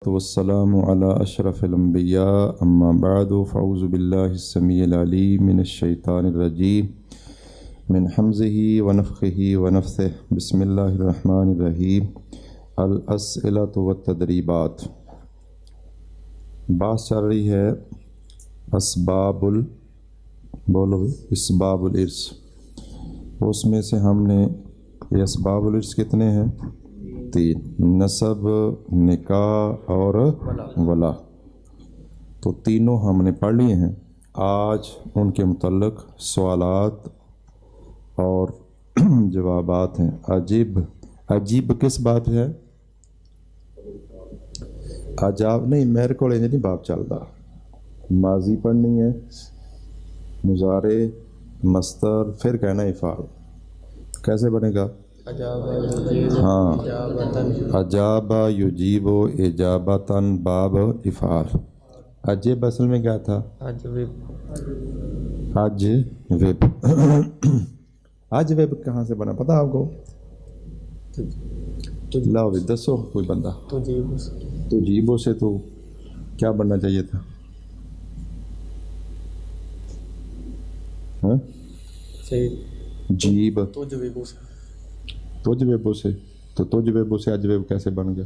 والسلام على أشرف الأنبياء أما بعد فأعوذ بالله السميع العليم من الشيطان الرجيم من حمزه ونفخه ونفثه بسم الله الرحمن الرحيم الأسئلة والتدریبات. بات چل رہی ہے اسباب الارث. اس میں سے ہم نے یہ اسباب الارث کتنے ہیں؟ 3: نسب، نکاح اور ولا. تو تینوں ہم نے پڑھ لیے ہیں. آج ان کے متعلق سوالات اور جوابات ہیں. عجیب کس بات پہ ہے؟ عجاب نہیں، میرے کو نہیں باب چلتا. ماضی پڑھنی ہے، مضارع، مصدر، پھر کہنا افعال. کیسے بنے گا؟ ہاں، عجاب یجیب اجابتاً باب افعال. عجب اصل میں کیا تھا؟ عجب کہاں سے بنا پتہ آپ کو؟ لاؤ بھی دسو کوئی بندہ. تجیبو سے تو کیا بننا چاہیے تھا؟ جیب. تجویبو سے تو تجویبو سے اجویب کیسے بن گیا؟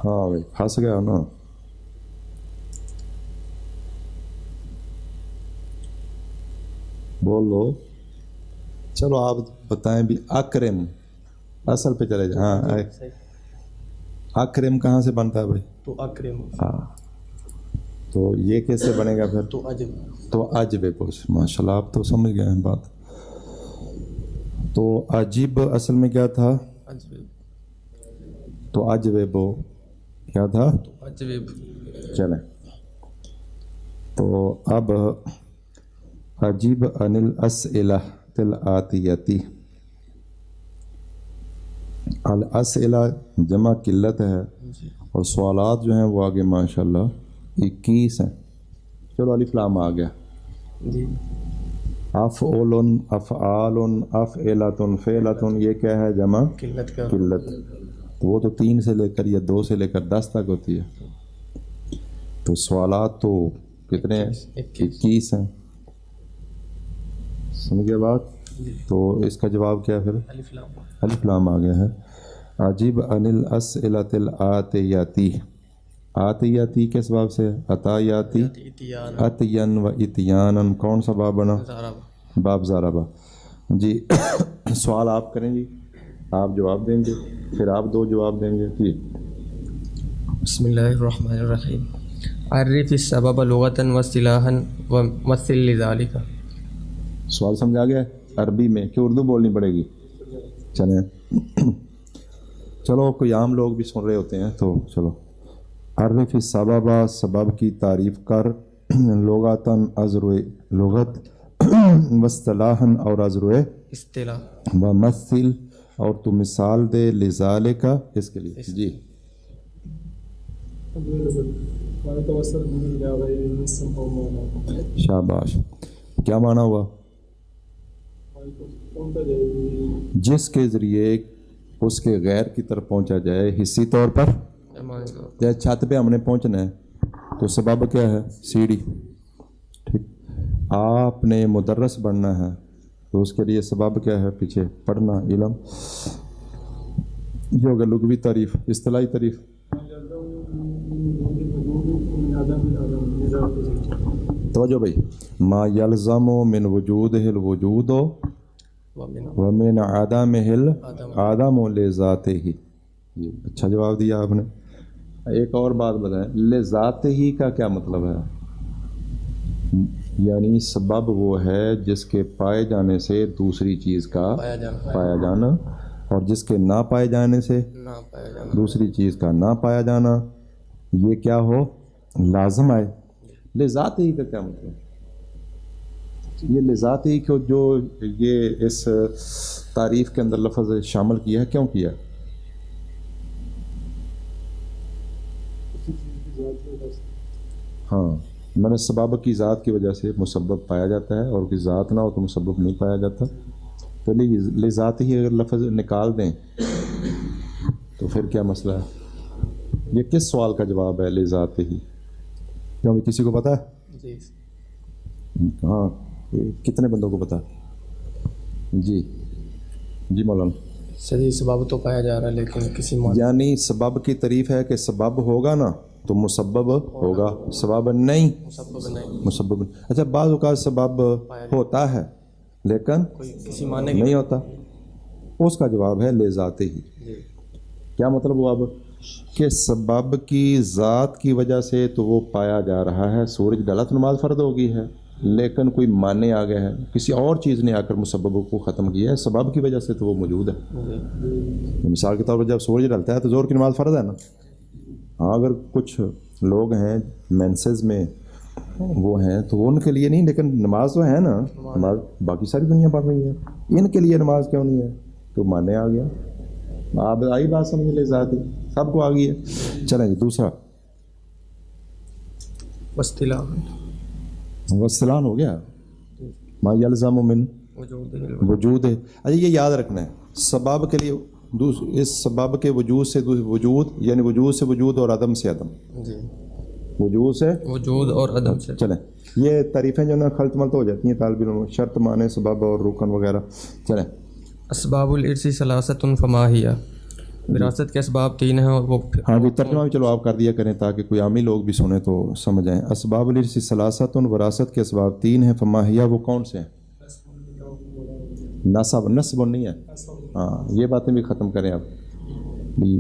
ہاں بھائی پھنس گیا نا. بولو چلو آپ بتائیں بھی. اکرم اصل پہ چلے جائیں. ہاں اکرم کہاں سے بنتا ہے بھائی؟ تو اکرم. ہاں تو یہ کیسے بنے گا پھر؟ تو اجویبو سے. ماشاء اللہ آپ تو سمجھ گئے ہیں بات. تو عجیب اصل میں کیا تھا؟ تو اجویبو کیا تھا؟ چلیں تو اب عجیب عن الاسئلہ الآتیتی. الاسئلہ جمع قلت ہے اور سوالات جو ہیں وہ آگے ماشاءاللہ 21 ہیں. چلو الف لام آ گیا. افعول، افعال، افعلۃ، فعلۃ، یہ کیا ہے؟ جمع قلت. وہ تو 3 سے لے کر یا 2 سے لے کر 10 تک ہوتی ہے. تو سوالات تو کتنے ہیں؟ 21 ہیں. سمجھ گئے بات؟ تو اس کا جواب کیا ہے پھر؟ الف لام آ گیا ہے. عجیب عن الاسئلۃ الآتیاتی. آتیاتی کس باب سے؟ عطایاتی، عطین و اتیانن. کون سا باب بنا؟ باب ضربہ. جی سوال آپ کریں جی، آپ جواب دیں گے، پھر آپ 2 جواب دیں گے. جی بسم اللہ الرحمن الرحیم. عرف السبب لغۃ واصطلاحا ومثل لذلك. سوال سمجھا گیا عربی میں کہ اردو بولنی پڑے گی؟ چلیں چلو کوئی عام لوگ بھی سن رہے ہوتے ہیں تو چلو. عرف السبب، سبب کی تعریف کر. لغتاً ازروِ لغت، واصطلاحاً اور ازروِ اصطلاح، ومثل اور تو مثال دے. لذالک اس کے لیے. جی شاباش. کیا معنی ہوا؟ جس کے ذریعے اس کے غیر کی طرف پہنچا جائے حصی طور پر. جیسے چھت پہ ہم نے پہنچنا ہے تو سبب کیا ہے؟ سیڑھی. ٹھیک. آپ نے مدرس بننا ہے تو اس کے لیے سبب کیا ہے؟ پیچھے پڑھنا، علم. یہ ہوگا لغوی تعریف. اصطلاحی تعریف توجہ بھائی. ما یلزم من وجودہ الوجود ومن عدمہ العدم لذاتہ. اچھا جواب دیا آپ نے. ایک اور بات بتائیں، لذاتہ ہی کا کیا مطلب ہے؟ یعنی سبب وہ ہے جس کے پائے جانے سے دوسری چیز کا پایا جانا، اور جس کے نہ پائے جانے سے دوسری چیز کا نہ پایا جانا. یہ کیا ہو؟ لازم آئے. لذاتہ ہی کا کیا مطلب؟ یہ لذاتہ ہی کو جو یہ اس تعریف کے اندر لفظ شامل کیا ہے، کیوں کیا؟ ہاں میں نے سبب کی ذات کی وجہ سے مسبب پایا جاتا ہے، اور کی ذات نہ ہو تو مسبب نہیں پایا جاتا. تو لذات ہی اگر لفظ نکال دیں پھر کیا مسئلہ ہے؟ یہ کس سوال کا جواب ہے لذات ہی؟ کیوں بھی کسی کو پتا ہے؟ جی ہاں کتنے بندوں کو پتا ہے؟ جی مولانا صحیح سبب تو پایا جا رہا ہے لیکن کسی یعنی سبب کی تعریف ہے کہ سبب ہوگا نا تو مسبب ہوگا، سبب نہیں مسبب نہیں۔ اچھا بعض اوقات سبب ہوتا ہے لیکن کسی معنی نہیں ہوتا، اس کا جواب ہے لذات ہی۔ کیا مطلب ہوا اب کہ سبب کی ذات کی وجہ سے تو وہ پایا جا رہا ہے، سورج ڈلا تو نماز فرض ہو گئی ہے، لیکن کوئی معنی آ گیا ہے، کسی اور چیز نے آ کر مسبب کو ختم کیا ہے، سبب کی وجہ سے تو وہ موجود ہے۔ مثال کے طور پر جب سورج ڈلتا ہے تو زور کی نماز فرض ہے نا۔ ہاں اگر کچھ لوگ ہیں مینسز میں وہ ہیں تو ان کے لیے نہیں، لیکن نماز تو ہے نا، نماز باقی ساری دنیا پڑھ رہی ہے، ان کے لیے نماز کیوں نہیں ہے؟ تو معنی آ گیا۔ آپ آئی بات سمجھ لے، ذات سب کو آ گئی ہے۔ چلیں جی دوسرا وصلان ہو گیا، ما یلزم من وجود ہے۔ اچھا یہ یاد رکھنا ہے سبب کے لیے، اس سبب کے وجود سے وجود، یعنی وجود سے وجود اور عدم سے عدم، وجود سے وجود اور عدم سے۔ چلیں یہ تعریفیں جو نا خلط ملط ہو جاتی ہیں طالب علم، شرط معنی سبب اور رکن وغیرہ۔ چلیں اسباب الارث ثلاثۃ فما ہی، وراثت کے اسباب 3 ہیں اور وہ ہاں جی ترجمہ بھی چلو آپ کر دیا کریں تاکہ کوئی عامی لوگ بھی سنیں تو سمجھ آئیں۔ اسباب الارث ثلاثۃ، وراثت کے اسباب 3 ہیں، فما ہی وہ کون سے ہیں؟ نسب نہیں ہے، ہاں یہ باتیں بھی ختم کریں آپ بھی،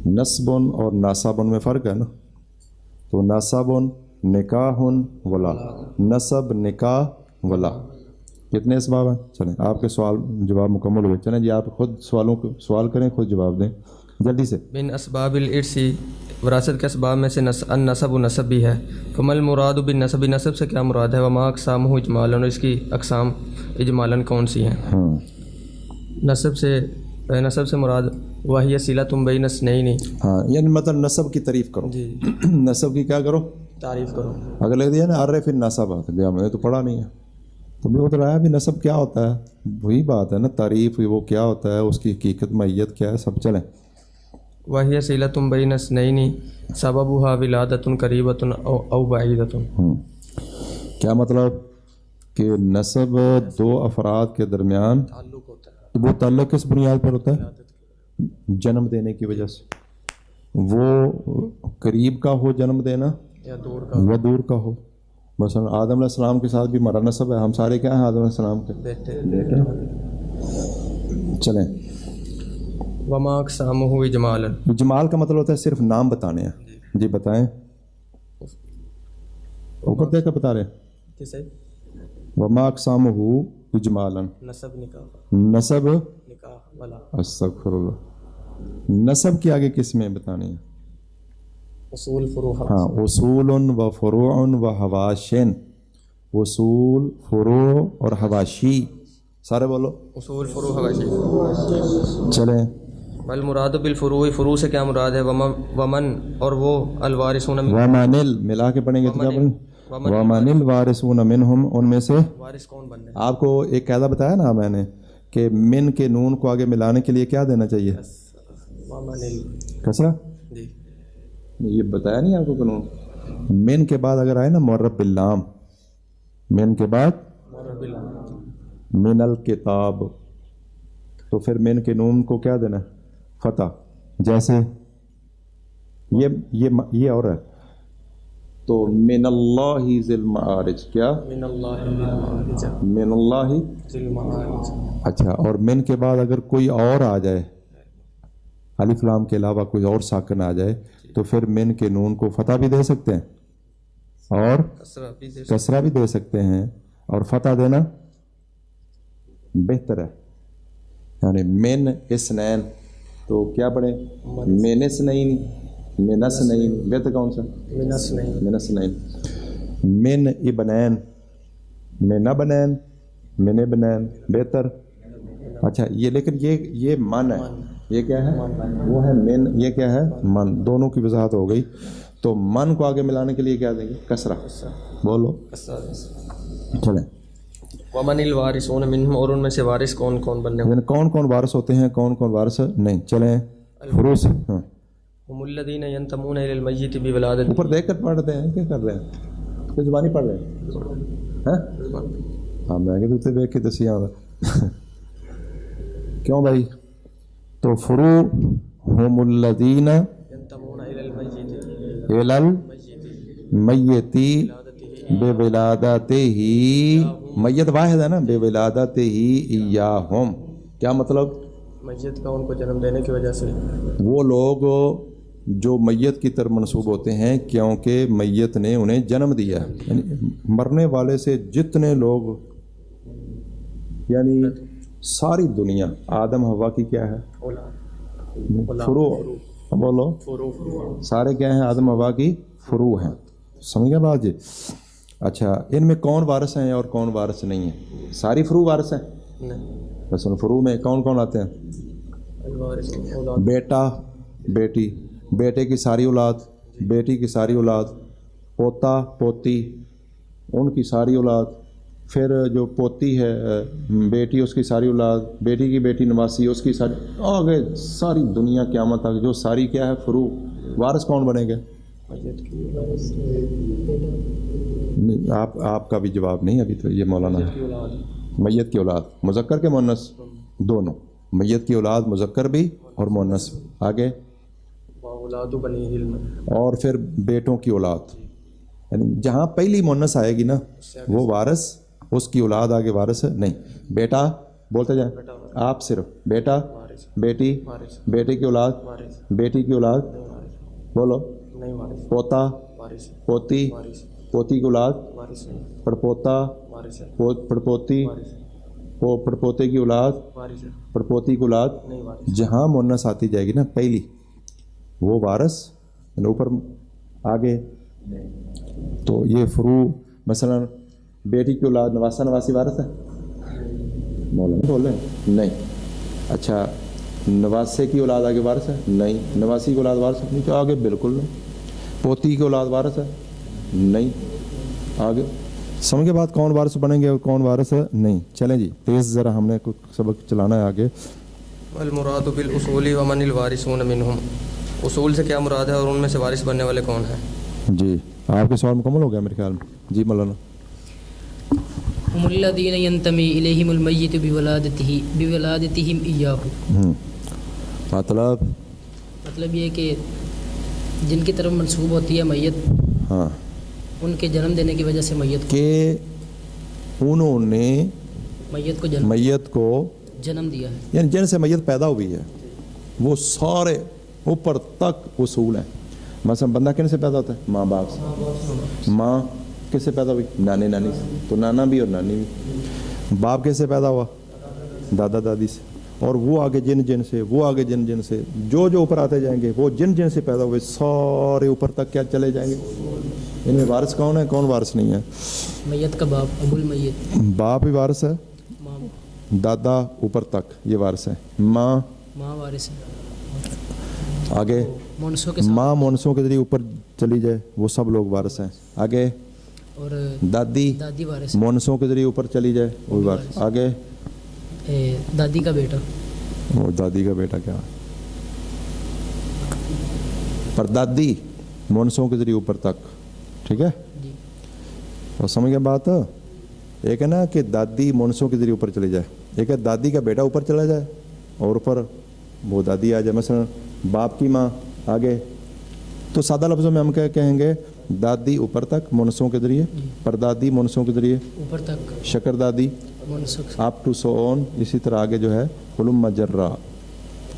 نسب اور ناسب میں فرق ہے نا۔ تو نسب نکاح ولا، نسب نکاح ولا، کتنے اسباب ہیں؟ چلیں آپ کے سوال جواب مکمل ہوئے، چلیں جی آپ خود سوال کریں، خود جواب دیں جلدی سے۔ من اسباب الارث، وراثت کے اسباب میں سے النسب نسب بھی ہے۔ فمل مراد بالنسب، نسب سے کیا مراد ہے؟ وما اقسامہ اجمالا، اور اس کی اقسام اجمالاً کون سی ہیں؟ نسب سے مراد وہی صلۃ بین اثنین، ہاں یعنی مطلب نسب کی تعریف کرو جی نسب کی کیا کرو؟ تعریف کرو۔ اگر لکھ دیا نا عرف النسب، گیا میں نے تو پڑھا نہیں ہے تو میں ادھر آیا بھی نسب کیا ہوتا ہے، وہی بات ہے نا، تعریف وہ کیا ہوتا ہے، اس کی حقیقت ماہیت کیا ہے، سب چلیں۔ وہی صلۃ بین اثنین سببها ولادۃ قریبۃ او بعیدۃ۔ کیا مطلب کہ نسب دو افراد کے درمیان تعلق ہوتا ہے، وہ تعلق کس بنیاد پر ہوتا ہے؟ جنم دینے کی وجہ سے، وہ قریب کا ہو جنم دینا یا دور یا دور کا ہو۔ مثلا آدم علیہ السلام کے ساتھ بھی ہمارا نسب ہے، ہم سارے کیا ہیں؟ آدم علیہ السلام کے بیٹے۔ چلیں وما اقسامہ اجمالا، اجمال کا مطلب ہوتا ہے صرف نام بتانے ہیں۔ جی بتائیں، اوپر دیکھ کر بتا رہے ہیں۔ کسے؟ وما اقسامہ اجمالا، نسب نکاح، نسب نکاح ولا، استغفر اللہ، نسب کے آگے کس میں بتانی ہے؟ اصول فروع، ہاں اصول و فروع و حواشین، اصول فروع اور حواشی، سارے بولو اصول فروع حواشی۔ چلیں والمراد بالفروع، فروع سے کیا مراد ہے؟ ومن، اور وہ الوارثون، ومن ملا کے پڑھیں گے تو کیا پڑھیں؟ ومن الوارثون منہم، ان میں سے وارث کون بننے؟ آپ کو ایک قاعدہ بتایا نا میں نے کہ من کے نون کو آگے ملانے کے لیے کیا دینا چاہیے؟ کسرہ۔ جی یہ بتایا نہیں آپ کو قانون؟ من کے بعد اگر آئے نا معرب باللام، من کے بعد من الکتاب، تو پھر من کے نون کو کیا دینا؟ فتح۔ جیسے یہ اور ہے تو من اللہ ذی المعارج، کیا؟ من اللہ من اللہ ذی المعارج۔ اچھا، اور من کے بعد اگر کوئی اور آ جائے، الف لام کے علاوہ کوئی اور ساکن آ جائے تو پھر من کے نون کو فتح بھی دے سکتے ہیں اور کسرہ بھی دے سکتے ہیں، اور فتح دینا بہتر ہے۔ یعنی من اسنین تو کیا پڑھیں؟ من اسنین، من اسنین، بہتر کون سا؟ من اسنین۔ من ابنین، من ابنین، من ابنین، بہتر۔ اچھا یہ لیکن یہ من ہے، یہ کیا ہے؟ وہ ہے من، یہ کیا ہے؟ من۔ دونوں کی وضاحت ہو گئی۔ تو من کو آگے ملانے کے لیے کیا دیں گے؟ کسرہ۔ بولو چلیں۔ ومن الوارثون منہم، اور ان میں سے وارث کون کون بننے؟ یعنی کون کون وارث ہوتے ہیں، کون کون وارث نہیں۔ چلیں فروع سے، ہاں هم الذين ينتمون الى الميت بولادته. اوپر دیکھ کر پڑھتے ہیں، کیا کر رہے ہیں؟ کوئی زبانی پڑھ رہے ہیں؟ ہاں میں کہ تو دیکھ کے دسی آ کیوں بھائی؟ تو فرو هم الذين ينتمون الى الميت الى المیت بولادته، میت واحد ہے نا، بولادته ایاہم، کیا مطلب؟ میت کا ان کو جنم دینے کی وجہ سے وہ لوگ جو میت کی طرف منسوب ہوتے ہیں کیونکہ میت نے انہیں جنم دیا ہے. یعنی مرنے والے سے جتنے لوگ، یعنی ساری دنیا آدم حوا کی کیا ہے؟ فرو. بولو سارے کیا ہیں؟ آدم حوا کی فرو ہیں. سمجھ گئے بات جی؟ اچھا ان میں کون وارث ہیں اور کون وارث نہیں ہیں؟ ساری فرو وارث ہیں. بس ان فرو میں کون کون آتے ہیں؟ بیٹا بیٹی، بیٹے کی ساری اولاد، بیٹی کی ساری اولاد، پوتا پوتی ان کی ساری اولاد، پھر جو پوتی ہے بیٹی اس کی ساری اولاد، بیٹی کی بیٹی نواسی اس کی ساری، آگے ساری دنیا قیامت تک جو ساری کیا ہے فرو. وارث کون بنے گے؟ آپ کا بھی جواب نہیں ابھی تو. یہ مولانا میت کی اولاد، مذکر کے مؤنث دونوں، میت کی اولاد مذکر بھی اور مؤنث. آگے اور پھر بیٹوں کی اولاد، یعنی جہاں پہلی مؤنث آئے گی نا وہ وارث، اس کی اولاد آگے وارث نہیں. بیٹا بولتے جائیں آپ، صرف بیٹا بیٹی، بیٹے کی اولاد، بیٹی کی اولاد، بولو پوتا پوتی، پوتی کی اولاد، پڑپوتا پڑپوتی، پڑپوتے کی اولاد، پڑپوتی کی اولاد. جہاں مؤنث آتی جائے گی نا پہلی وہ وارث اوپر آگے. تو یہ فرو مثلا بیٹی کی اولاد نواسا نواسی وارث ہے؟ مولانا بول رہے ہیں نہیں. اچھا نواسے کی اولاد آگے وارث ہے؟ نہیں. نواسی کی اولاد وارث ہے؟ نہیں. تو آگے بالکل نہیں. پوتی کی اولاد وارث ہے؟ نہیں. آگے سمجھ کے بعد کون وارث بنیں گے اور کون وارث ہے نہیں. چلیں جی تیز ذرا، ہم نے کچھ سبق چلانا ہے آگے. المراد بالاصول ومن الوارثون منهم، اصول سے کیا مراد ہے اور ان میں سے وارث بننے والے کون ہیں؟ جی آپ کے سوال مکمل ہو گیا میرے خیال میں. جی مولانا. هم الذين ينتمي إليهم الميت بولادتهم إياه. مطلب یہ کہ جن کی طرف منسوب ہوتی ہے میت، ہاں ان کے جنم دینے کی وجہ سے میت کہ انہوں نے میت کو جنم دیا ہے، یعنی جن سے میت پیدا ہوئی ہے وہ سارے اوپر تک اصول ہیں. مثلا بندہ کن سے پیدا ہوتا ہے؟ ماں باپ سے. ماں کس سے پیدا ہوئی؟ نانے نانی سے. تو نانا بھی اور نانی بھی. باپ کس سے پیدا ہوا؟ دادا دادی سے. اور وہ آگے جن جن سے، وہ آگے جن جن سے، جو جو اوپر آتے جائیں گے وہ جن جن سے پیدا ہوئے سارے اوپر تک کیا چلے جائیں گے. ان میں وارث کون ہے کون وارث نہیں ہے؟ میت کا باپ ابو المیت، باپ بھی وارث ہے، دادا اوپر تک یہ وارث ہے. ماں وارث ہے. آگے ماں مونسوں کے ذریعے اوپر چلی جائے وہ سب لوگ وارث ہیں. آگے اور دادی وارث مونسوں کے ذریعے اوپر چلی جائے وہ بھی وارث. آگے دادی کا بیٹا، وہ دادی کا بیٹا کیا پر دادی مونسوں کے ذریعے اوپر تک. ٹھیک ہے اور سمجھ گئے بات. ایک ہے نا کہ دادی مونسوں کے ذریعے اوپر چلی جائے، ایک ہے دادی کا بیٹا اوپر چلا جائے اور اوپر وہ دادی آ جائے. مثلا باپ کی ماں آگے، تو سادہ لفظوں میں ہم کیا کہیں گے؟ دادی اوپر تک مونسوں کے ذریعے، پردادی مونسوں کے ذریعے اوپر تک، شکر دادی آپ ٹو سو آن. اسی طرح آگے جو ہے علم مجرہ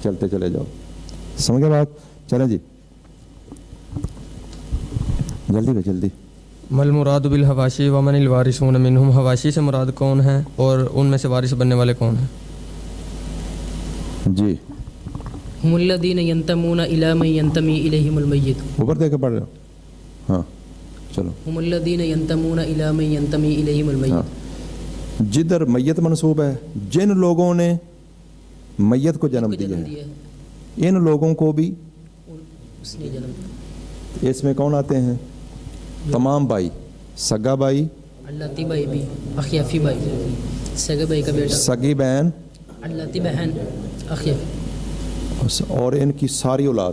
چلتے چلے جاؤ. سمجھ گئے بات؟ چلیں جی جلدی بھائی جلدی. مل مراد بالحواشی ومن الوارثون منهم، حواشی سے مراد کون ہیں اور ان میں سے وارث بننے والے کون ہیں؟ جی هم الذين ينتمون الى من ينتمي اليهم الميت. اوپر دیکھ کے پڑھ رہے ہو؟ ہاں چلو. هم الذين ينتمون الى من ينتمي اليهم الميت. جدھر میت منسوب ہے جن لوگوں نے میت کو جنم دیا ہے ان لوگوں کو بھی اس نے جنم دیا. اس میں کون آتے ہیں؟ تمام بھائی، سگا بھائی، اللہ بھائی بھی، اخیافی بھائی، سگے بھائی کا بیٹا، سگی بہن، اللہ بہن، اخیافی اور ان کی ساری اولاد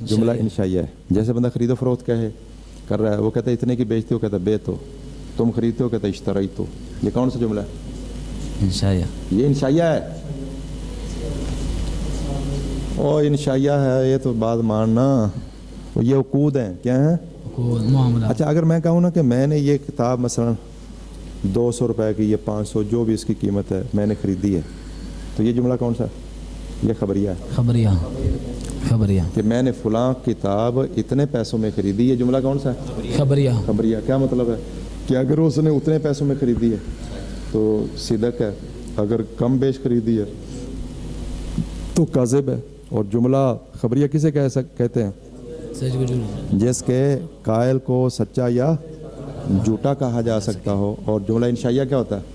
جملہ انشائیہ ہے. جیسے بندہ خرید و فروخت کر رہا ہے, وہ کہتا ہے اتنے کی بیچتے ہو, کہتا ہے بیت ہو. تم خریدتے ہو, کہتا ہے اشتریت ہو. یہ کون سا جملہ ہے؟ انشائیہ. یہ انشائیہ ہے. او انشائیہ ہے یہ تو بات ماننا. یہ عقود ہیں. کیا ہیں؟ معاملہ. اچھا اگر میں کہوں نا کہ میں نے یہ کتاب مثلا 200 روپے کی یا 500 جو بھی اس کی قیمت ہے میں نے خریدی ہے, تو یہ جملہ کون سا ہے؟ یہ خبریہ ہے. خبریہ کہ میں نے فلاں کتاب اتنے پیسوں میں خریدی. یہ جملہ کون سا ہے؟ خبریہ. کیا مطلب ہے کہ اگر اس نے اتنے پیسوں میں خریدی ہے تو صدق ہے, اگر کم بیش خریدی ہے تو کاذب ہے. اور جملہ خبریہ کسے کہتے ہیں؟ جس کے قائل کو سچا یا جھوٹا کہا جا سکتا ہو. اور جملہ انشائیہ کیا ہوتا ہے؟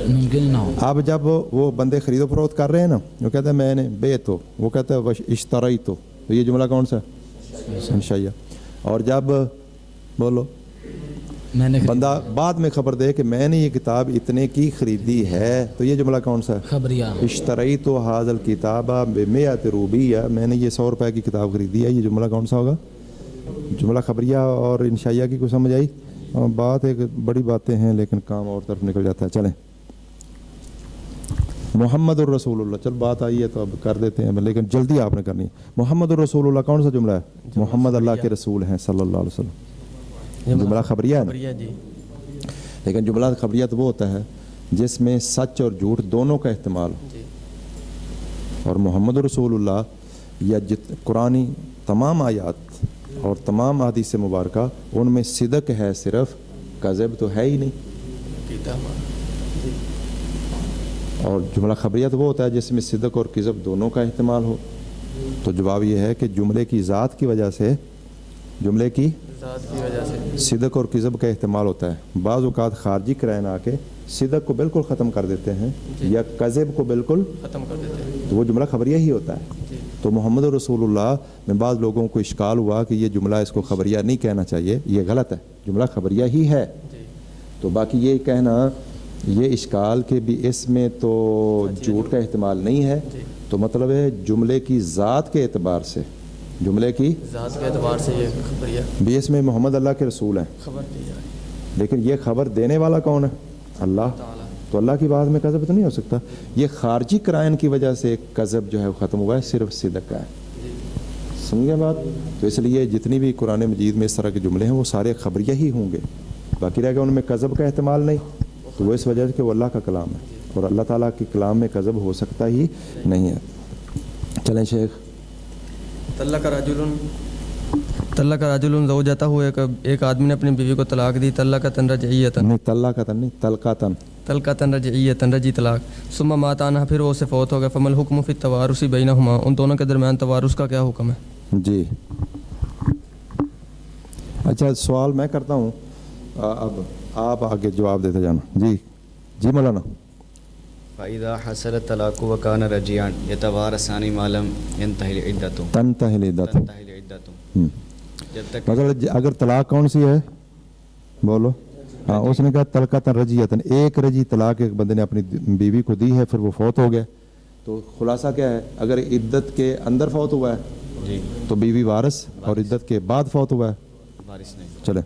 ممکن نہ ہو. اب جب وہ بندے خرید و فروخت کر رہے ہیں نا, وہ کہتے ہیں میں نے بیت ہو, وہ کہتے ہیں اشتریت ہو, تو یہ جملہ کون سا ہے؟ انشائیہ. اور جب بولو بندہ بعد میں خبر دے کہ میں نے یہ کتاب اتنے کی خریدی ہے, تو یہ جملہ کون سا ہے؟ خبریہ. اشتریت ھذا الکتاب بمئۃ روبیہ, میں نے یہ 100 روپے کی کتاب خریدی ہے. یہ جملہ کون سا ہوگا؟ جملہ خبریہ اور انشائیہ کی کوئی سمجھ آئی؟ بات ایک بڑی باتیں ہیں لیکن کام اور طرف نکل جاتا ہے. چلیں محمد الرسول اللہ, چل بات آئی ہے تو اب کر دیتے ہیں لیکن جلدی آپ نے کرنی ہے. محمد الرسول اللہ کون سا جملہ ہے؟ محمد اللہ کے رسول ہیں صلی اللہ علیہ وسلم. جملہ خبریہ ہے نا. لیکن جملہ خبریہ تو وہ ہوتا ہے جس میں سچ اور جھوٹ دونوں کا احتمال ہو. اور محمد رسول اللہ یا قرآنی تمام آیات اور تمام احادیث مبارکہ ان میں صدق ہے, صرف کذب تو ہے ہی نہیں. اور جملہ خبریہ تو وہ ہوتا ہے جس میں صدق اور کذب دونوں کا احتمال ہو. تو جواب یہ ہے کہ جملے کی ذات کی وجہ سے صدق اور کذب کا احتمال ہوتا ہے. بعض اوقات خارجی قرائن آ کے صدق کو بالکل ختم کر دیتے ہیں یا کذب کو بالکل ختم کر دیتے ہیں, تو وہ جملہ خبریہ ہی ہوتا ہے. تو محمد رسول اللہ میں بعض لوگوں کو اشکال ہوا کہ یہ جملہ اس کو خبریہ نہیں کہنا چاہیے, یہ غلط ہے, جملہ خبریہ ہی ہے. تو باقی یہ کہنا یہ اشکال کہ بھی اس میں تو جھوٹ کا احتمال نہیں ہے, تو مطلب ہے جملے کی ذات کے اعتبار سے یہ خبریہ بھی اس میں محمد اللہ کے رسول ہیں, لیکن یہ خبر دینے والا کون ہے؟ اللہ. تو اللہ کی بات میں کذب تو نہیں ہو سکتا. یہ خارجی قرائن کی وجہ سے کذب جو ہے وہ ختم ہوا ہے, صرف صدق کا ہے. سمجھ گئے بات؟ تو اس لیے جتنی بھی قرآن مجید میں اس طرح کے جملے ہیں وہ سارے خبریہ ہی ہوں گے, باقی رہ گیا ان میں کذب کا احتمال نہیں. تو وہ اس وجہ سے کہ وہ اللہ کا کلام ہے اور اللہ تعالیٰ کے کلام میں کذب ہو سکتا ہی نہیں ہے. چلیں شیخ. طلق رجل زوجتہ, ایک آدمی نے اپنی بیوی کو طلاق دی. طلقۃ رجعیۃ, نہیں طلاقۃ نہیں, طلقۃ رجعیۃ, رجعی طلاق. ثم مات عنہا, پھر وہ اس سے فوت ہو گیا. فما الحکم فی التوارث بینہما, ان دونوں کے درمیان توارث کا کیا حکم ہے؟ جی اچھا سوال میں کرتا ہوں, اب آپ آگے جواب دیتے جانا. جی مولانا. فَإِذَا حَصَلَ الطَّلَاقُ وَكَانَ رَجِعًا يَتَوَارَثَانِ مَا لَمْ يَنْتَهِ الْعِدَّةُ. مطلب اگر طلاق کون سی ہے بولو؟ ہاں اس نے کہا طلقۃ رجعیۃ, ایک رجی طلاق ایک بندے نے اپنی بیوی کو دی ہے, پھر وہ فوت ہو گیا. تو خلاصہ کیا ہے؟ اگر عدت کے اندر فوت ہوا ہے تو بیوی وارث, اور عدت کے بعد فوت ہوا ہے وارث نہیں. چلے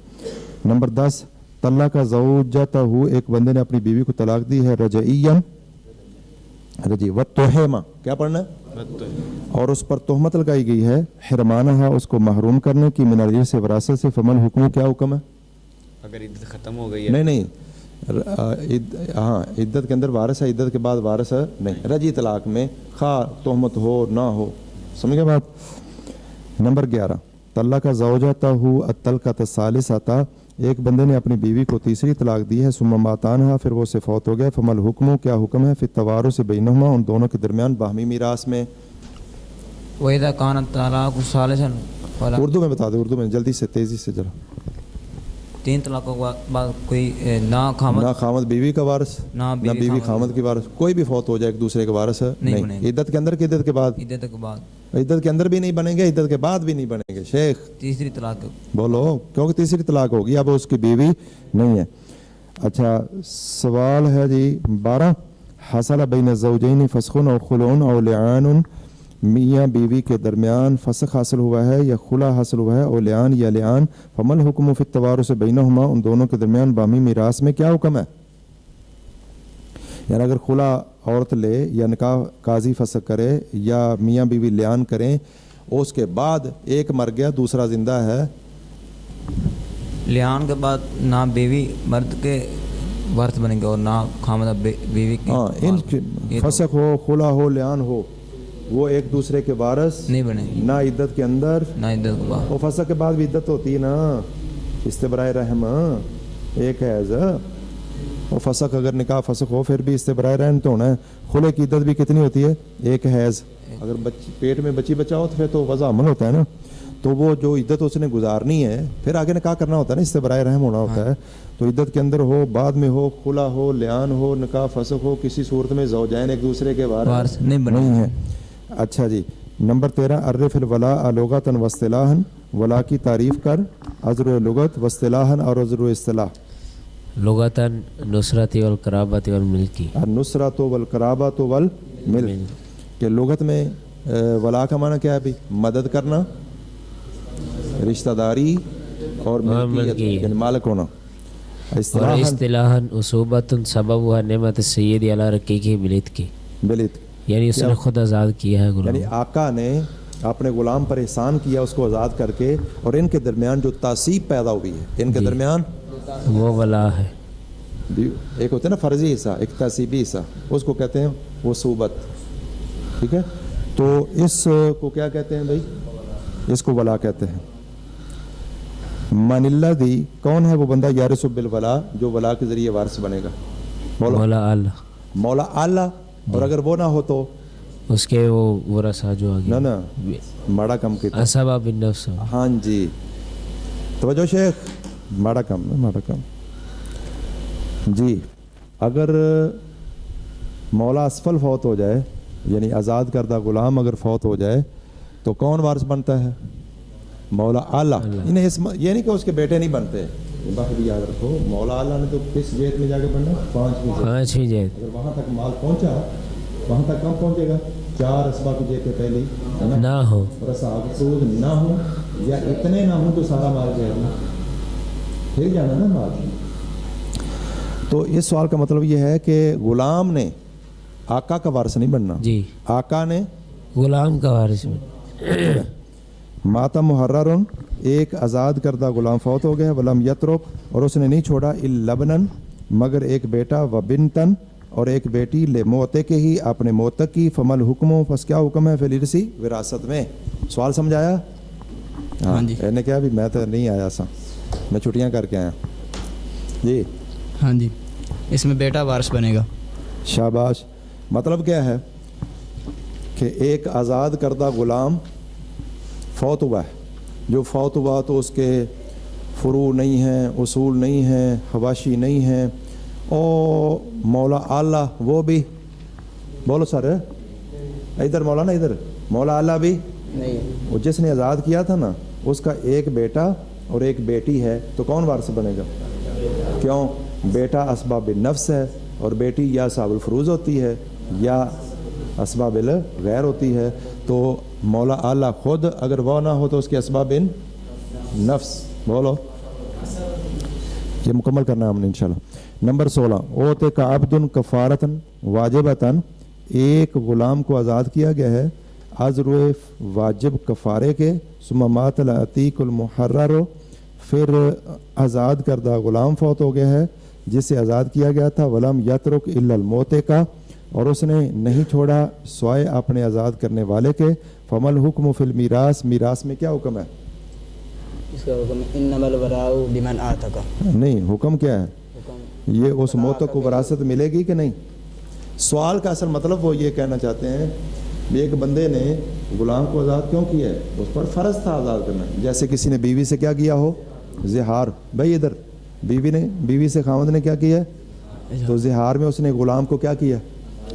نمبر 10, طلق زوجتہ, ایک بندے نے اپنی بیوی کو طلاق دی ہے رجعیًا, رجی وتہمہ, کیا پڑھنا ہے؟ اور اس پر تہمت لگائی گئی ہے, حرمانہ, اس کو محروم کرنے کی, من الارث سے, وراثت سے. فمن حکم, کیا حکم ہے؟ اگر عدت ختم ہو گئی ہے, نہیں ہاں عدت کے اندر وارث ہے, عدت کے بعد وارث ہے نہیں. رجی طلاق میں خواہ تہمت ہو نہ ہو. سمجھ گئے بات؟ نمبر 11, طلق زوجتہ الطلقۃ الثالثۃ, ایک بندے نے اپنی بیوی کو تیسری طلاق دی ہے. ثم مات عنہا, پھر وہ سے فوت ہو گیا. فما الحکم, کیا حکم ہے؟ فی التوارث بینہما, ان دونوں کے درمیان باہمی میراث میں. وَإِذَا كَانَ الطَّلَاقُ ثَالِثًا, اردو میں بتا دو, اردو میں جلدی سے, تیزی سے ذرا. 3 طلاقوں کے بعد کوئی نہ خامد بیوی کا وارث, نہ بیوی خامد کی وارث, کوئی بھی فوت ہو جائے ایک دوسرے کے وارث نہیں. عدت کے اندر کہ عدت کے بعد؟ عدت کے اندر بھی نہیں بنیں گے, عدت کے بعد بھی نہیں بنیں گے. شیخ تیسری طلاق بولو, کیونکہ تیسری طلاق ہوگی, اب اس کی بیوی نہیں ہے. اچھا سوال ہے جی 12, حصل بین الزوجین فسخ او خلع او لعان میاں بیوی کے درمیان فسخ حاصل ہوا ہے یا خلا حاصل ہوا ہے، اور لیان یا لیان، فمل حکم فی التوارث بینہما، ان دونوں کے درمیان باہمی میراث میں کیا حکم ہے؟ یعنی اگر خلا عورت لے یا نکاح قاضی فسخ کرے یا میاں بیوی لیان کریں، اس کے بعد ایک مر گیا دوسرا زندہ ہے، لیان کے بعد نہ بیوی مرد کے وارث بنے گے اور نہ خامدہ بیوی کے، ہاں ان فسخ ہو، خلا ہو، لیان ہو، وہ ایک دوسرے کے وارث نہیں بنے گی، نہ عدت کے اندر، نہ عدت کے بعد۔ وہ فسخ کے بعد بھی عدت ہوتی ہے نا، استبراء رحم ایک ہے ایسا، وہ فسخ اگر نکاح فسخ ہو پھر بھی استبراء رحم تو ہونا ہے۔ خلے کی عدت بھی کتنی ہوتی ہے؟ ایک حیض، اگر پیٹ میں بچی بچہ ہو تو پھر تو وضع حمل ہوتا ہے نا، تو وہ جو عدت اس نے گزارنی ہے پھر آگے نکاح کرنا ہوتا ہے نا، استبراء رحم ہونا ہوتا ہے، تو عدت کے اندر ہو، بعد میں ہو، خلا ہو، لیان ہو، نکاح فسخ ہو، کسی صورت میں زوجین ایک دوسرے کے وارث نہیں ہیں۔ اچھا جی، نمبر 13، عرف الولاء لغتاً و اصطلاحاً، ولا کی تعریف کر، عذر لغت و اصطلاحاً اور عذر اصطلاح۔ لغتاً نصرت والقرابت والملکی، النصرت والقرابت والملک، کہ لغت میں ولا کا معنی کیا ہے بھی؟ مدد کرنا، رشتہ داری اور ملکیت یعنی مالک ہونا۔ اور اصطلاحاً اصوبت سببها نعمت السید علی رقیقہ بلت کی، بلت یعنی اس نے خود آزاد کیا ہے غلام، یعنی آقا نے اپنے غلام پر احسان کیا اس کو آزاد کر کے، اور ان کے درمیان جو تعصیب پیدا ہوئی ہے، ان کے درمیان وہ ولا ہے، ایک ہوتا ہے نا فرضی حصہ، ایک تعصیبی حصہ، اس کو کہتے ہیں وہ صوبت، ٹھیک ہے؟ تو اس کو کیا کہتے ہیں بھائی؟ اس کو ولا کہتے ہیں۔ من الذی، کون ہے وہ بندہ، یارث بالولا، جو ولا کے ذریعے وارث بنے گا؟ مولا اللہ، مولا اعلیٰ، اور اگر وہ نہ ہو تو اس کے وہ ورثہ جو آگے نہ ماڑا کم کی اسبا بن نفس، ہاں جی، توجہ شیخ، ماڑا کم ماڑا کم جی۔ اگر مولا اسفل فوت ہو جائے، یعنی آزاد کردہ غلام اگر فوت ہو جائے تو کون وارث بنتا ہے؟ مولا اعلیٰ، انہیں یہ نہیں کہ اس کے بیٹے نہیں بنتے، باقی بھی یاد رکھو، مولا اعلیٰ نے تو کس جہت میں جا کے بننا؟ پانچویں جہت، اگر وہاں تک مال پہنچا، وہاں تک کم پہنچے گا؟ 4 اسباب کی جہت پہلے نہ ہو، اور اصحاب سود نہ ہو، یا اتنے نہ ہوں تو سارا مال جائے گا، پھر جانا نا مال۔ تو اس سوال کا مطلب یہ ہے کہ غلام نے آقا کا وارث نہیں بننا، جی آقا نے غلام کا وارث میں۔ ماتا محررن، ایک آزاد کردہ غلام فوت ہو گیا، ولم یترک، اور اس نے نہیں چھوڑا، الا ابنن، مگر ایک بیٹا، و بنتن، اور ایک بیٹی، لے موتے کے ہی، اپنے موتک کی، فمل حکم، پس کیا حکم ہے، فلرسی، وراثت میں۔ سوال سمجھایا؟ ہاں جی، میں نے کہا بھی میں تو نہیں آیا سا، میں چھٹیاں کر کے آیا جی۔ ہاں جی، اس میں بیٹا وارث بنے گا۔ شاباش۔ مطلب کیا ہے کہ ایک آزاد کردہ غلام فوت ہوا ہے، جو فوت ہوا تو اس کے فروع نہیں ہیں، اصول نہیں ہیں، حواشی نہیں ہیں، اور مولا اعلیٰ وہ بھی، بولو سر ادھر مولانا، ادھر مولا اعلیٰ بھی نہیں، وہ جس نے آزاد کیا تھا نا اس کا ایک بیٹا اور ایک بیٹی ہے، تو کون وارث بنے گا؟ کیوں؟ بیٹا اسباب نفس ہے، اور بیٹی یا صاحب الفروض ہوتی ہے یا اسباب غیر ہوتی ہے، تو مولا اعلیٰ خود اگر وہ نہ ہو تو اس کے اسباب نفس، بولو یہ مکمل کرنا ہے ہم نے انشاءاللہ۔ نمبر 16، اوتے کا عبد کفارتن واجبتن، ایک غلام کو آزاد کیا گیا ہے عذر واجب کفارے کے، ثم مات العتیق المحرر، پھر آزاد کردہ غلام فوت ہو گیا ہے جس سے آزاد کیا گیا تھا، ولم یترک الا الموت کا، اور اس نے نہیں چھوڑا سوائے اپنے آزاد کرنے والے کے، فمل حکم فی المیراث، میراث میں کیا حکم ہے؟ اس کا حکم انما الولاء لمن اعتق، نہیں، حکم کیا ہے؟ یہ اس موتق کو وراثت ملے گی کہ نہیں؟ سوال کا اصل مطلب وہ یہ کہنا چاہتے ہیں کہ ایک بندے نے غلام کو آزاد کیوں کیا ہے؟ اس پر فرض تھا آزاد کرنا، جیسے کسی نے بیوی سے کیا کیا ہو؟ زہار۔ بھائی ادھر بیوی سے خاوند نے کیا کیا ہے؟ تو زہار میں اس نے غلام کو کیا کیا؟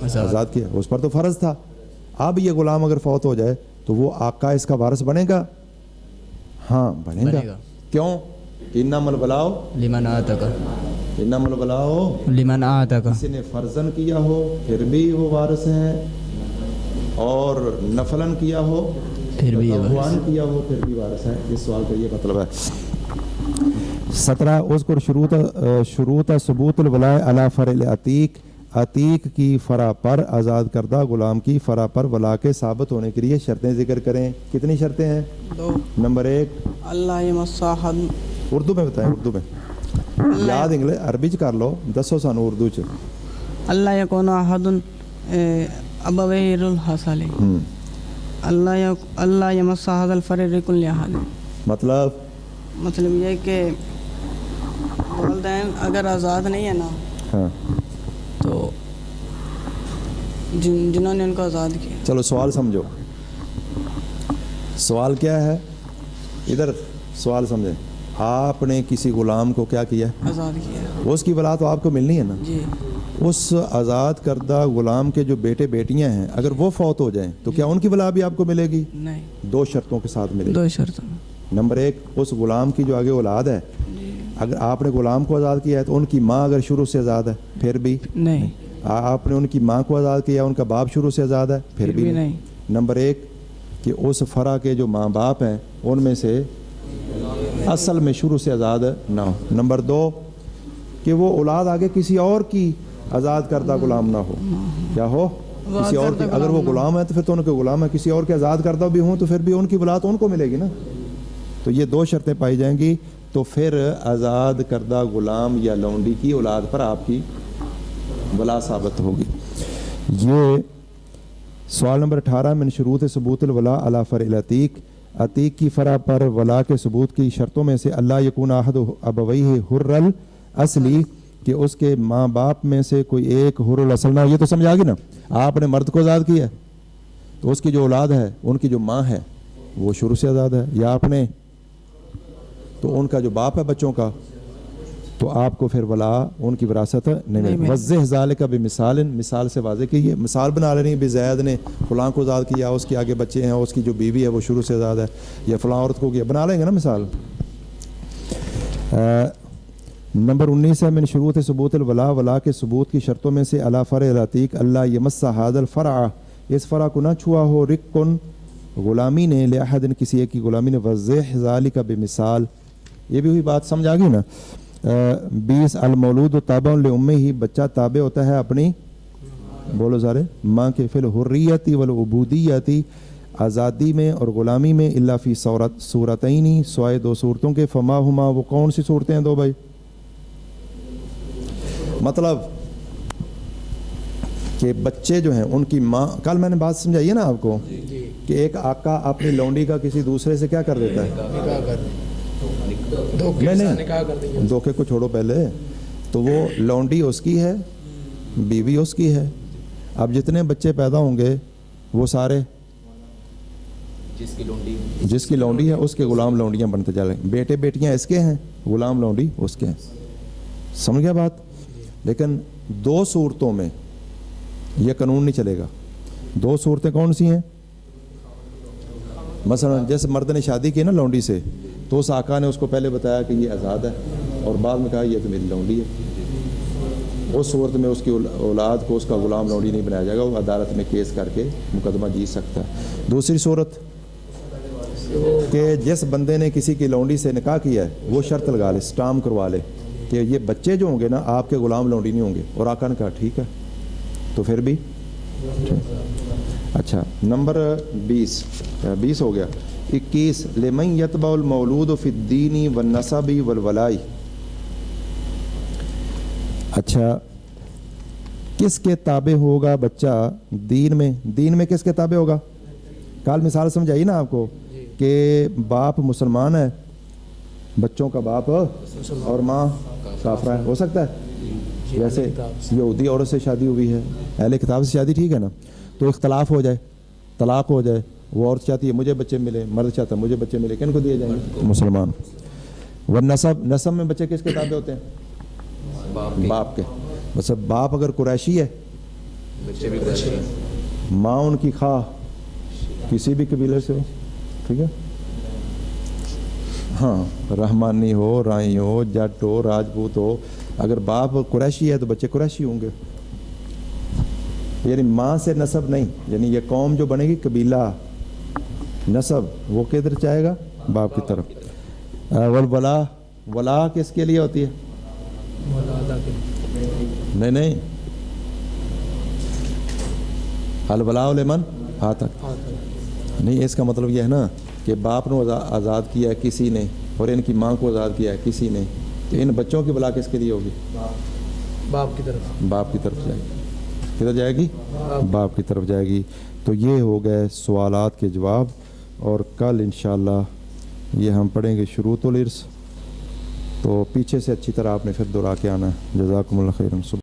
آزاد کیا، اس پر تو فرض تھا۔ اب یہ غلام اگر فوت ہو جائے تو وہ آقا اس کا وارث بنے گا؟ ہاں بنے گا۔ کیوں؟ انما الولاء لمن اعتق، انما الولاء لمن اعتق، کسی نے فرضاً کیا ہو پھر بھی وہ وارث ہیں، اور نفلاً کیا ہو پھر بھی تطوعاً کیا ہو پھر بھی وارث ہے. اس سوال کا یہ مطلب ہے. 17 اذکر شروط ثبوت الولاء علی فرع العتیق. عتیق کی فرع پر آزاد کردہ غلام کی فرع پر ولا کے ثابت ہونے کے لیے شرطیں ذکر کریں. کتنی شرطیں ہیں؟ 2. نمبر 1 اللہ یمسا حد. اردو میں بتائیں, اردو میں یاد انگلش عربی چ کر لو, دسو سانو اردو چ. اللہ یکون احد ابویر الحصل. اللہ یمسا حد الفرع لکل احد. مطلب یہ کہ والدین اگر آزاد نہیں ہے نا, ہاں, تو جنہوں نے ان کو آزاد کیا. چلو سوال سمجھو. سوال کیا ہے؟ ادھر سوال سمجھیں. آپ نے کسی غلام کو کیا کیا؟ آزاد کیا. اس کی ولا تو آپ کو ملنی ہے نا. جی. اس آزاد کردہ غلام کے جو بیٹے بیٹیاں ہیں اگر وہ فوت ہو جائیں تو کیا ان کی ولا بھی آپ کو ملے گی؟ نہیں. 2 شرطوں کے ساتھ ملے گی. 2 شرطوں. نمبر 1 اس غلام کی جو آگے اولاد ہے, اگر آپ نے غلام کو آزاد کیا ہے تو ان کی ماں اگر شروع سے آزاد ہے پھر بھی نہیں. آپ نے ان کی ماں کو آزاد کیا, ان کا باپ شروع سے آزاد ہے پھر بھی نہیں. نمبر 1 کہ اس فرع کے جو ماں باپ ہیں ان میں سے اصل میں شروع سے آزاد نہ ہو. نمبر 2 کہ وہ اولاد آگے کسی اور کی آزاد کردہ غلام نہ ہو. کیا ہو؟ کسی اور کی. اگر وہ غلام ہے تو پھر تو ان کے غلام ہے, کسی اور کے آزاد کردہ بھی ہوں تو پھر بھی ان کی اولاد ان کو ملے گی نا. تو یہ 2 شرطیں پائی جائیں گی تو پھر آزاد کردہ غلام یا لونڈی کی اولاد پر آپ کی ولا ثابت ہوگی. یہ سوال نمبر 18 من شروط ثبوت الولاء علی فرع العتیق. عتیق کی فرع پر ولا کے ثبوت کی شرطوں میں سے اللہ یکون احد ابویہ حر الاصلی, کہ اس کے ماں باپ میں سے کوئی ایک حر الاصل نہ. یہ تو سمجھ آ گئی نا. آپ نے مرد کو آزاد کیا تو اس کی جو اولاد ہے ان کی جو ماں ہے وہ شروع سے آزاد ہے, یا آپ نے تو ان کا جو باپ ہے بچوں کا تو آپ کو پھر ولا ان کی وراثت نہیں ملے. وضح ذالک بمثال, مثال سے واضح کیجیے. مثال بنا لینی بھی زید نے فلاں کو آزاد کیا, اس کے آگے بچے ہیں, اس کی جو بیوی ہے وہ شروع سے آزاد ہے, یا فلاں عورت کو کیا, بنا لیں گے نا مثال. نمبر 19 ہے من شروط ثبوت الولاء, ولا کے ثبوت کی شرطوں میں سے علی فرع العتیق اللہ یمس ھذا الفرع, اس فرع کو نہ چھوا ہو رقن غلامی نے لأحد, کسی ایک کی غلامی نے. وضح ذالک بمثال, یہ بھی ہوئی بات سمجھ آ گئی نا. 20 المولود تابع لامہ, بچہ تابع ہوتا ہے اپنی, بولو سارے, ماں کے. فی الحریت والعبودیت, آزادی میں اور غلامی میں. الا فی صورتین, سوائے 2 صورتوں کے. فما ہما, وہ کون سی صورتیں ہیں 2 بھائی؟ مطلب کہ بچے جو ہیں ان کی ماں, کل میں نے بات سمجھائی ہے نا آپ کو کہ ایک آقا اپنی لونڈی کا کسی دوسرے سے کیا کر دیتا ہے؟ نہیں, دھوکے کو چھوڑو پہلے, تو وہ لونڈی اس کی ہے, بیوی اس کی ہے. اب جتنے بچے پیدا ہوں گے وہ سارے جس کی لونڈی ہے اس کے غلام لونڈیاں بنتے جا رہے ہیں. بیٹے بیٹیاں اس کے ہیں, غلام لونڈی اس کے ہیں. سمجھ گیا بات؟ لیکن 2 صورتوں میں یہ قانون نہیں چلے گا. 2 صورتیں کون سی ہیں؟ مثلا جیسے مرد نے شادی کی نا لونڈی سے, تو اس آقا نے اس کو پہلے بتایا کہ یہ آزاد ہے اور بعد میں کہا یہ تو میری لونڈی ہے. اس صورت میں اس کی اولاد کو اس کا غلام لونڈی نہیں بنایا جائے گا, وہ عدالت میں کیس کر کے مقدمہ جیت سکتا ہے. دوسری صورت کہ جس بندے نے کسی کی لونڈی سے نکاح کیا ہے وہ شرط لگا لے, سٹام کروا لے کہ یہ بچے جو ہوں گے نا آپ کے غلام لونڈی نہیں ہوں گے, اور آقا نے کہا ٹھیک ہے تو پھر بھی. اچھا, نمبر 20 ہو گیا. 21 لمن یتبع المولود فی الدین والنسب والولاء. اچھا, کس کے تابع ہوگا بچہ دین میں؟ دین میں کس کے تابع ہوگا؟ کل مثال سمجھائی نا آپ کو کہ باپ مسلمان ہے, بچوں کا باپ اور ماں کافرہ ہے. ہو سکتا ہے جیسے یہودی عورت سے شادی ہوئی ہے, اہل کتاب سے شادی, ٹھیک ہے نا, تو اختلاف ہو جائے, طلاق ہو جائے, وہ عورت چاہتی ہے مجھے بچے ملے, مرد چاہتا ہے مجھے بچے ملے, کن کو دیے جائیں گے؟ مسلمان. والنسب, نسب میں بچے کس کے تابع ہوتے ہیں؟ باپ کے. بس باپ اگر قریشی ہے, ماں ان کی خواہ کسی بھی قبیلے سے ہو, ٹھیک ہے, ہاں, رحمانی ہو, رائی ہو, جٹ ہو, راجپوت ہو, اگر باپ قریشی ہے تو بچے قریشی ہوں گے. یعنی ماں سے نسب نہیں، یعنی یہ قوم جو بنے گی قبیلہ نسب وہ کدھر جائے گا؟ باپ کی طرف. والولا ولا کس کے لیے ہوتی ہے؟ نہیں الولاء لمن آتاک نہیں، اس کا مطلب یہ ہے نا کہ باپ نے آزاد کیا ہے کسی نے اور ان کی ماں کو آزاد کیا ہے کسی نے، تو ان بچوں کی ولا کس کے لیے ہوگی؟ باپ کی طرف. باپ کی طرف جائے گی. کدھر جائے گی؟ باپ کی طرف جائے گی. تو یہ ہو گئے سوالات کے جواب، اور کل انشاءاللہ یہ ہم پڑھیں گے شروط الارث. تو پیچھے سے اچھی طرح آپ نے پھر دہرا کے آنا ہے. جزاکم اللہ خیرا.